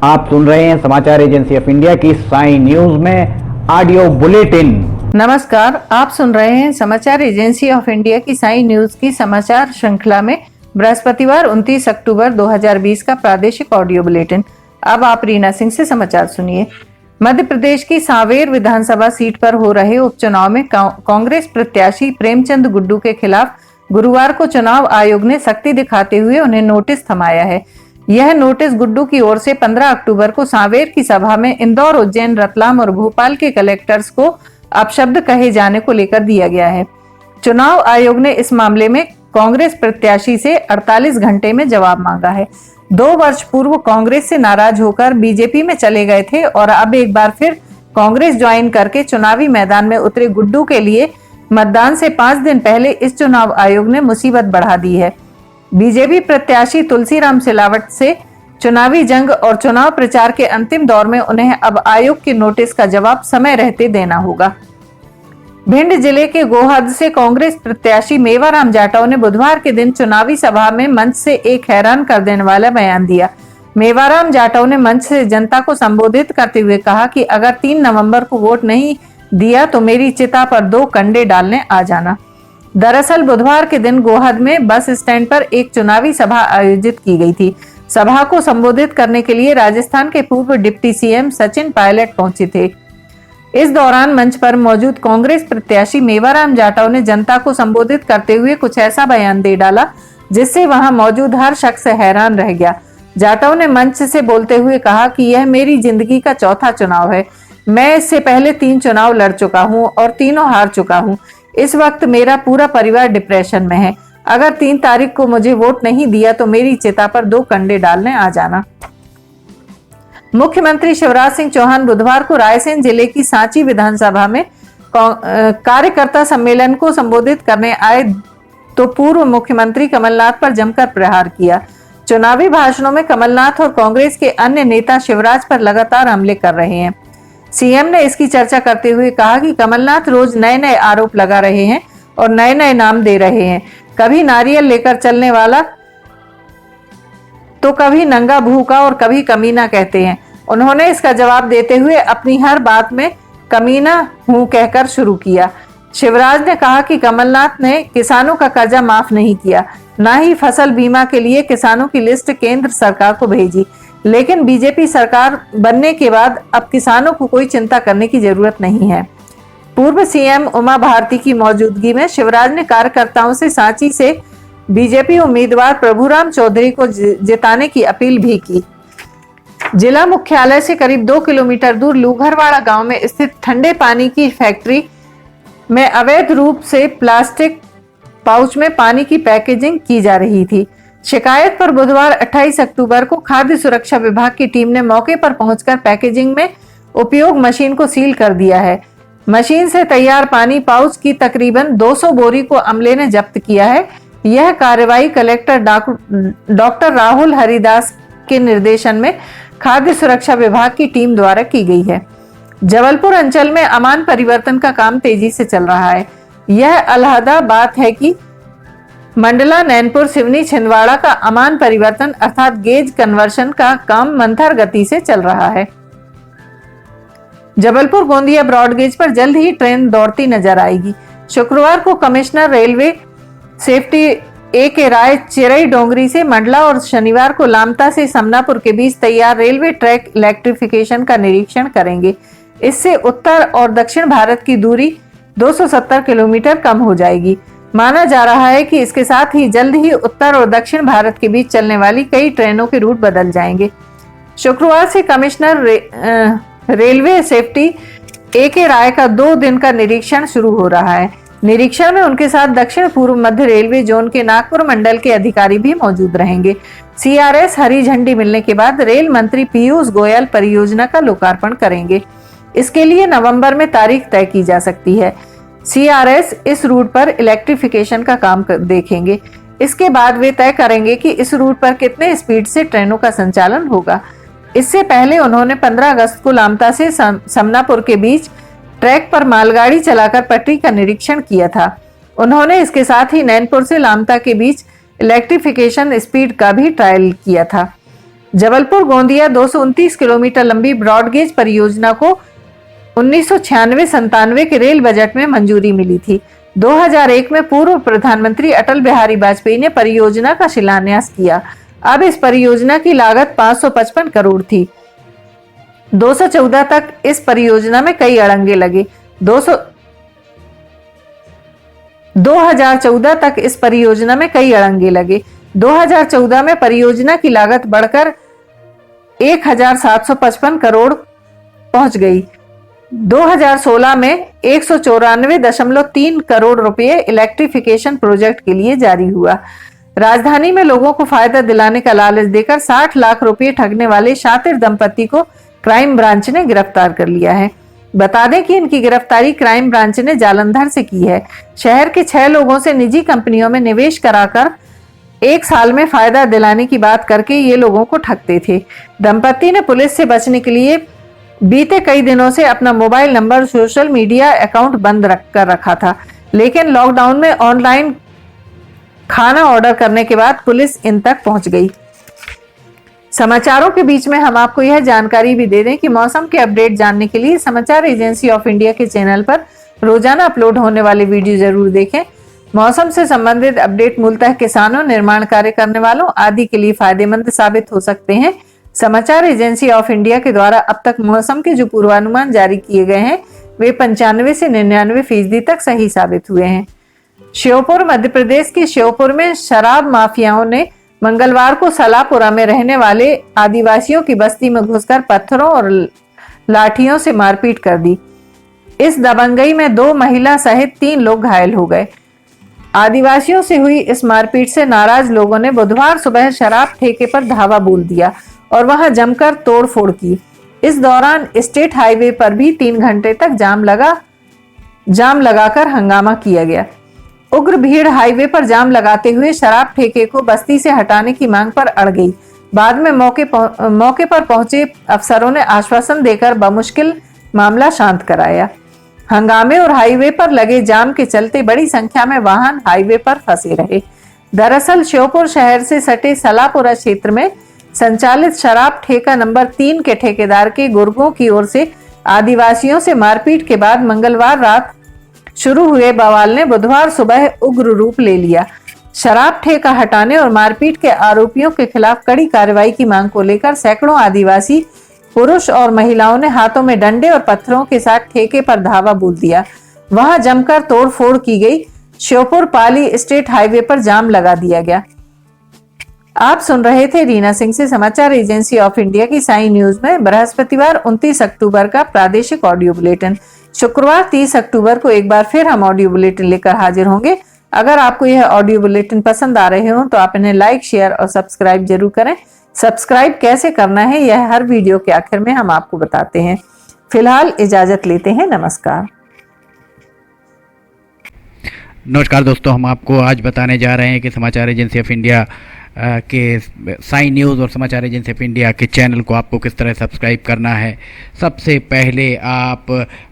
आप सुन रहे हैं समाचार एजेंसी ऑफ इंडिया की साई न्यूज में ऑडियो बुलेटिन। नमस्कार, आप सुन रहे हैं समाचार एजेंसी ऑफ इंडिया की साई न्यूज की समाचार श्रृंखला में बृहस्पतिवार 29 अक्टूबर 2020 का प्रादेशिक ऑडियो बुलेटिन। अब आप रीना सिंह से समाचार सुनिए। मध्य प्रदेश की सांवेर विधानसभा सीट पर हो रहे उपचुनाव में कांग्रेस प्रत्याशी प्रेमचंद गुड्डू के खिलाफ गुरुवार को चुनाव आयोग ने सख्ती दिखाते हुए उन्हें नोटिस थमाया है। यह नोटिस गुड्डू की ओर से 15 अक्टूबर को सांवेर की सभा में इंदौर, उज्जैन, रतलाम और भोपाल के कलेक्टर्स को अपशब्द कहे जाने को लेकर दिया गया है। चुनाव आयोग ने इस मामले में कांग्रेस प्रत्याशी से 48 घंटे में जवाब मांगा है। 2 वर्ष पूर्व कांग्रेस से नाराज होकर बीजेपी में चले गए थे और अब एक बार फिर कांग्रेस ज्वाइन करके चुनावी मैदान में उतरे गुड्डू के लिए मतदान से 5 दिन पहले इस चुनाव आयोग ने मुसीबत बढ़ा दी है। बीजेपी प्रत्याशी तुलसीराम सिलावट से चुनावी जंग और चुनाव प्रचार के अंतिम दौर में उन्हें अब आयोग के नोटिस का जवाब समय रहते देना होगा। भिंड जिले के गोहद से कांग्रेस प्रत्याशी मेवाराम जाटव ने बुधवार के दिन चुनावी सभा में मंच से एक हैरान कर देने वाला बयान दिया। मेवाराम जाटव ने मंच से जनता को संबोधित करते हुए कहा कि अगर 3 नवंबर को वोट नहीं दिया तो मेरी चिता पर 2 कंडे डालने आ जाना। दरअसल बुधवार के दिन गोहद में बस स्टैंड पर एक चुनावी सभा आयोजित की गई थी। सभा को संबोधित करने के लिए राजस्थान के पूर्व डिप्टी सीएम सचिन पायलट पहुंचे थे। इस दौरान मंच पर मौजूद कांग्रेस प्रत्याशी मेवाराम जाटव ने जनता को संबोधित करते हुए कुछ ऐसा बयान दे डाला जिससे वहां मौजूद हर शख्स हैरान रह गया। जाटव ने मंच से बोलते हुए कहा कि यह मेरी जिंदगी का चौथा चुनाव है। मैं इससे पहले 3 चुनाव लड़ चुका हूं और तीनों हार चुका हूं। इस वक्त मेरा पूरा परिवार डिप्रेशन में है। अगर 3 तारीख को मुझे वोट नहीं दिया तो मेरी चिता पर 2 कंडे डालने आ जाना। मुख्यमंत्री शिवराज सिंह चौहान बुधवार को रायसेन जिले की सांची विधानसभा में कार्यकर्ता सम्मेलन को संबोधित करने आए तो पूर्व मुख्यमंत्री कमलनाथ पर जमकर प्रहार किया। चुनावी भाषणों में कमलनाथ और कांग्रेस के अन्य नेता शिवराज पर लगातार हमले कर रहे हैं। सीएम ने इसकी चर्चा करते हुए कहा कि कमलनाथ रोज नए नए आरोप लगा रहे हैं और नए नए नाम दे रहे हैं। कभी नारियल लेकर चलने वाला तो कभी नंगा भूखा और कभी कमीना कहते हैं। उन्होंने इसका जवाब देते हुए अपनी हर बात में कमीना हूं कहकर शुरू किया। शिवराज ने कहा कि कमलनाथ ने किसानों का कर्जा माफ नहीं किया, ना ही फसल बीमा के लिए किसानों की लिस्ट केंद्र सरकार को भेजी। लेकिन बीजेपी सरकार बनने के बाद अब किसानों को कोई चिंता करने की जरूरत नहीं है। पूर्व सीएम उमा भारती की मौजूदगी में शिवराज ने कार्यकर्ताओं से सांची से बीजेपी उम्मीदवार प्रभुराम चौधरी को जिताने की अपील भी की। जिला मुख्यालय से करीब 2 किलोमीटर दूर लूघरवाड़ा गांव में स्थित ठंडे पानी की फैक्ट्री में अवैध रूप से प्लास्टिक पाउच में पानी की पैकेजिंग की जा रही थी। शिकायत पर बुधवार 28 अक्टूबर को खाद्य सुरक्षा विभाग की टीम ने मौके पर पहुंचकर पैकेजिंग में उपयोग मशीन को सील कर दिया है। मशीन से तैयार पानी पाउच की तकरीबन 200 बोरी को अमले ने जब्त किया है। यह कार्रवाई कलेक्टर डॉक्टर राहुल हरिदास के निर्देशन में खाद्य सुरक्षा विभाग की टीम द्वारा की गई है। जबलपुर अंचल में अमान परिवर्तन का काम तेजी से चल रहा है। यह अलहदा बात है कि मंडला, नैनपुर, सिवनी, छिंदवाड़ा का अमान परिवर्तन अर्थात गेज कन्वर्शन का काम मंथर गति से चल रहा है। जबलपुर गोंदिया ब्रॉड गेज पर जल्द ही ट्रेन दौड़ती नजर आएगी। शुक्रवार को कमिश्नर रेलवे सेफ्टी A.K. राय चिरई डोंगरी से मंडला और शनिवार को लामता से समनापुर के बीच तैयार रेलवे ट्रैक इलेक्ट्रिफिकेशन का निरीक्षण करेंगे। इससे उत्तर और दक्षिण भारत की दूरी 270 किलोमीटर कम हो जाएगी। माना जा रहा है कि इसके साथ ही जल्द ही उत्तर और दक्षिण भारत के बीच चलने वाली कई ट्रेनों के रूट बदल जाएंगे। शुक्रवार से कमिश्नर रेलवे सेफ्टी A.K. राय का 2 दिन का निरीक्षण शुरू हो रहा है। निरीक्षण में उनके साथ दक्षिण पूर्व मध्य रेलवे जोन के नागपुर मंडल के अधिकारी भी मौजूद रहेंगे। CRS हरी झंडी मिलने के बाद रेल मंत्री पीयूष गोयल परियोजना का लोकार्पण करेंगे। इसके लिए नवंबर में तारीख तय की जा सकती है। CRS इस रूट पर इलेक्ट्रिफिकेशन का काम देखेंगे। इसके बाद वे तय करेंगे कि इस रूट पर कितने स्पीड से ट्रेनों का संचालन होगा। इससे पहले उन्होंने 15 अगस्त को लामता से समनापुर के बीच ट्रैक पर मालगाड़ी चलाकर पटरी का निरीक्षण किया था। उन्होंने इसके साथ ही नैनपुर से लामता के बीच इलेक्ट्रिफिकेशन स्पीड का भी ट्रायल किया था। जबलपुर गोंदिया 229 किलोमीटर लंबी ब्रॉडगेज परियोजना को 1996-97 के रेल बजट में मंजूरी मिली थी। 2001 में पूर्व प्रधानमंत्री अटल बिहारी वाजपेयी ने परियोजना का शिलान्यास किया। अब इस परियोजना की लागत 555 करोड़ थी। 2014 तक इस परियोजना में कई अड़ंगे लगे। 2014 तक इस परियोजना में कई अड़ंगे लगे। 2014 में परियोजना की लागत बढ़कर 1755 करोड़ पहुंच गई। 2016 में 194.3 करोड़ रुपए इलेक्ट्रिफिकेशन प्रोजेक्ट के लिए जारी हुआ। राजधानी में लोगों को फायदा दिलाने का लालच देकर 60 लाख रुपए ठगने वाले शातिर दंपति को क्राइम ब्रांच ने गिरफ्तार कर लिया है। बता दें कि इनकी गिरफ्तारी क्राइम ब्रांच ने जालंधर से की है। शहर के 6 लोगों से निजी कंपनियों में निवेश कराकर 1 साल में फायदा दिलाने की बात करके ये लोगों को ठगते थे। दंपति ने पुलिस से बचने के लिए बीते कई दिनों से अपना mobile number, social media account बंद कर रखा था, लेकिन लॉकडाउन में ऑनलाइन खाना ऑर्डर करने के बाद पुलिस इन तक पहुंच गई। समाचारों के बीच में हम आपको यह जानकारी भी दे दें कि मौसम के अपडेट जानने के लिए समाचार एजेंसी ऑफ इंडिया के चैनल पर रोजाना अपलोड होने वाले वीडियो जरूर देखें। मौसम से संबंधित अपडेट मूलतः किसानों, निर्माण कार्य करने वालों आदि के लिए फायदेमंद साबित हो सकते हैं। समाचार एजेंसी ऑफ इंडिया के द्वारा अब तक मौसम के जो पूर्वानुमान जारी किए गए हैं वे 95 से 99% तक सही साबित हुए हैं। श्योपुर, मध्य प्रदेश के श्योपुर में शराब माफियाओं ने मंगलवार को सलापुरा में रहने वाले आदिवासियों की बस्ती में घुसकर पत्थरों और लाठियों से मारपीट कर दी। इस दबंगई में 2 महिला सहित 3 लोग घायल हो गए। आदिवासियों से हुई इस मारपीट से नाराज लोगों ने बुधवार सुबह शराब ठेके पर धावा बोल दिया और वहां जमकर तोड़फोड़ की। इस दौरान स्टेट हाईवे पर भी 3 घंटे तक जाम लगाकर हंगामा किया गया। उग्र भीड़ हाईवे पर जाम लगाते हुए शराब ठेके को बस्ती से हटाने की मांग पर अड़ गई। बाद में मौके पर पहुंचे अफसरों ने आश्वासन देकर बमुश्किल मामला शांत कराया। हंगामे और हाईवे पर लगे जाम के चलते बड़ी संख्या में वाहन हाईवे पर फंसे रहे। दरअसल श्योपुर शहर से सटे सलापुरा क्षेत्र में संचालित शराब ठेका नंबर 3 के ठेकेदार के गुर्गों की ओर से आदिवासियों से मारपीट के बाद मंगलवार रात शुरू हुए बवाल ने बुधवार सुबह उग्र रूप ले लिया। शराब ठेका हटाने और मारपीट के आरोपियों के खिलाफ कड़ी कार्रवाई की मांग को लेकर सैकड़ों आदिवासी पुरुष और महिलाओं ने हाथों में डंडे और पत्थरों के साथ ठेके पर धावा बोल दिया। वहां जमकर तोड़फोड़ की गई। श्योपुर पाली स्टेट हाईवे पर जाम लगा दिया गया। आप सुन रहे थे रीना सिंह से समाचार एजेंसी ऑफ इंडिया की साई न्यूज में बृहस्पतिवार 29 अक्टूबर का प्रादेशिक ऑडियो बुलेटिन। शुक्रवार 30 अक्टूबर को एक बार फिर हम ऑडियो बुलेटिन लेकर हाजिर होंगे। अगर आपको यह ऑडियो बुलेटिन पसंद आ रहे हो तो आप इन्हें लाइक, शेयर और सब्सक्राइब जरूर करें। सब्सक्राइब कैसे करना है यह हर वीडियो के आखिर में हम आपको बताते हैं। फिलहाल इजाजत लेते हैं। नमस्कार। नमस्कार दोस्तों, हम आपको आज बताने जा रहे हैं कि समाचार एजेंसी ऑफ इंडिया के साई न्यूज़ और समाचार एजेंसी ऑफ इंडिया के चैनल को आपको किस तरह सब्सक्राइब करना है। सबसे पहले आप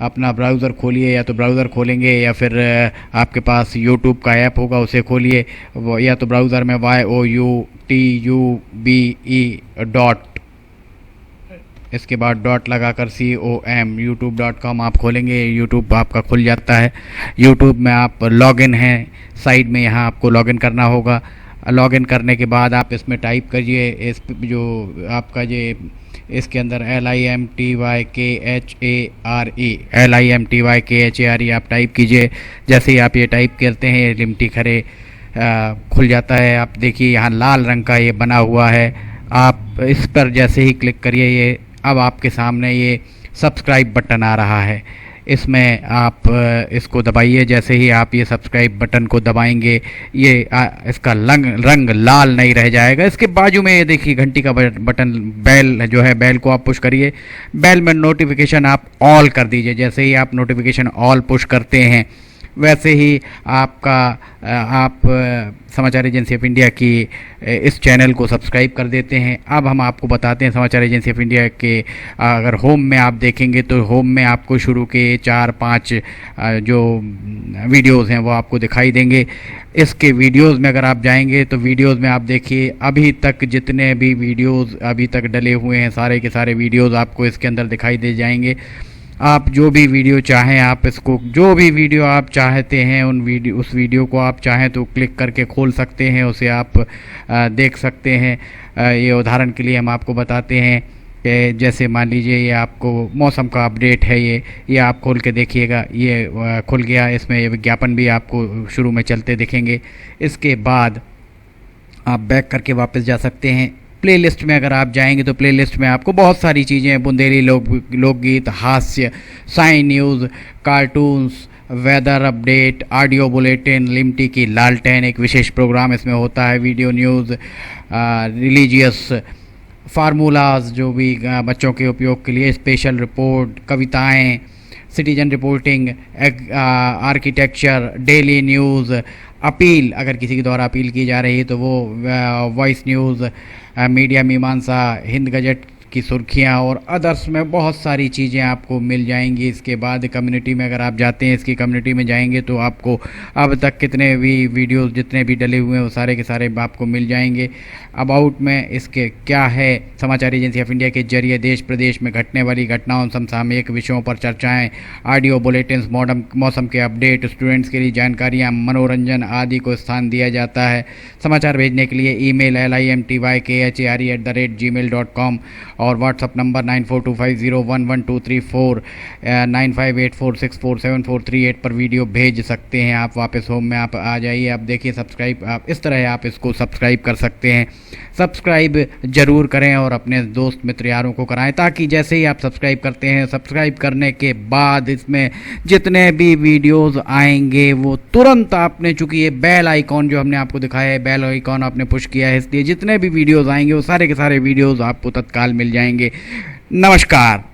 अपना ब्राउज़र खोलिए, या तो ब्राउज़र खोलेंगे या फिर आपके पास यूट्यूब का ऐप होगा उसे खोलिए, या तो ब्राउज़र में youtube.com इसके बाद डॉट लगाकर com youtube.com आप खोलेंगे। यूट्यूब आपका खुल जाता है। यूट्यूब में आप लॉगिन हैं, साइड में यहाँ आपको लॉगिन करना होगा। लॉगिन करने के बाद आप इसमें टाइप करिए, इस जो आपका ये इसके अंदर LIMTYKHARE आप टाइप कीजिए। जैसे ही आप ये टाइप करते हैं ये लिमटी खरे खुल जाता है। आप देखिए यहाँ लाल रंग का ये बना हुआ है। आप इस पर जैसे ही क्लिक करिए ये अब आपके सामने ये सब्सक्राइब बटन आ रहा है। इसमें आप इसको दबाइए। जैसे ही आप ये सब्सक्राइब बटन को दबाएंगे ये इसका रंग लाल नहीं रह जाएगा। इसके बाजू में ये देखिए घंटी का बटन, बेल जो है, बेल को आप पुश करिए। बेल में नोटिफिकेशन आप ऑल कर दीजिए। जैसे ही आप नोटिफिकेशन ऑल पुश करते हैं वैसे ही आपका आप समाचार एजेंसी ऑफ इंडिया की इस चैनल को सब्सक्राइब कर देते हैं। अब हम आपको बताते हैं समाचार एजेंसी ऑफ इंडिया के अगर होम में आप देखेंगे तो होम में आपको शुरू के 4-5 जो वीडियोस हैं वो आपको दिखाई देंगे। इसके वीडियोस में अगर आप जाएंगे तो वीडियोस में आप देखिए अभी तक जितने भी वीडियोस अभी तक डले हुए हैं सारे के सारे वीडियोस आपको इसके अंदर दिखाई दे जाएंगे। आप जो भी वीडियो चाहें आप इसको जो भी वीडियो आप चाहते हैं उस वीडियो को आप चाहें तो क्लिक करके खोल सकते हैं, उसे आप देख सकते हैं। ये उदाहरण के लिए हम आपको बताते हैं कि जैसे मान लीजिए ये आपको मौसम का अपडेट है, ये आप खोल के देखिएगा, ये खुल गया। इसमें ये विज्ञापन भी आपको शुरू में चलते दिखेंगे। इसके बाद आप बैक करके वापस जा सकते हैं। प्लेलिस्ट में अगर आप जाएंगे तो प्लेलिस्ट में आपको बहुत सारी चीज़ें बुंदेली लोकगीत, हास्य, sign news, cartoons, weather update, audio bulletin, Limti की लालटेन एक विशेष प्रोग्राम इसमें होता है, वीडियो न्यूज़, रिलीजियस फार्मूलाज जो भी बच्चों के उपयोग के लिए, स्पेशल रिपोर्ट, कविताएं, citizen reporting, architecture, daily news, appeal अगर किसी के द्वारा अपील की जा रही है तो वो, वॉइस न्यूज़, मीडिया मीमांसा, हिंद गजट की सुर्खियां और अदर्स में बहुत सारी चीज़ें आपको मिल जाएंगी। इसके बाद कम्युनिटी में अगर आप जाते हैं, इसकी कम्युनिटी में जाएंगे तो आपको अब तक कितने भी वीडियोस जितने भी डले हुए हैं वो सारे के सारे आपको मिल जाएंगे। अबाउट में इसके क्या है, समाचार एजेंसी ऑफ इंडिया के जरिए देश प्रदेश में घटने वाली घटनाओं, समसामयिक विषयों पर चर्चाएं, ऑडियो बुलेटिन्स, मौसम के अपडेट, स्टूडेंट्स के लिए जानकारियाँ, मनोरंजन आदि को स्थान दिया जाता है। समाचार भेजने के लिए ईमेल limtykhare@gmail.com और व्हाट्सअप नंबर 9425011234 9584647438 पर वीडियो भेज सकते हैं। आप वापस होम में आप आ जाइए, आप देखिए सब्सक्राइब, आप इस तरह आप इसको सब्सक्राइब कर सकते हैं। सब्सक्राइब ज़रूर करें और अपने दोस्त मित्र यारों को कराएं ताकि जैसे ही आप सब्सक्राइब करते हैं, सब्सक्राइब करने के बाद इसमें जितने भी वीडियोस आएंगे वो तुरंत आपने, चूँकि ये बेल आइकॉन जो हमने आपको दिखाया है, बेल आइकॉन आपने पुश किया है, इसलिए जितने भी वीडियोस आएंगे वो सारे के सारे वीडियोस आपको तत्काल मिल जाएंगे। नमस्कार।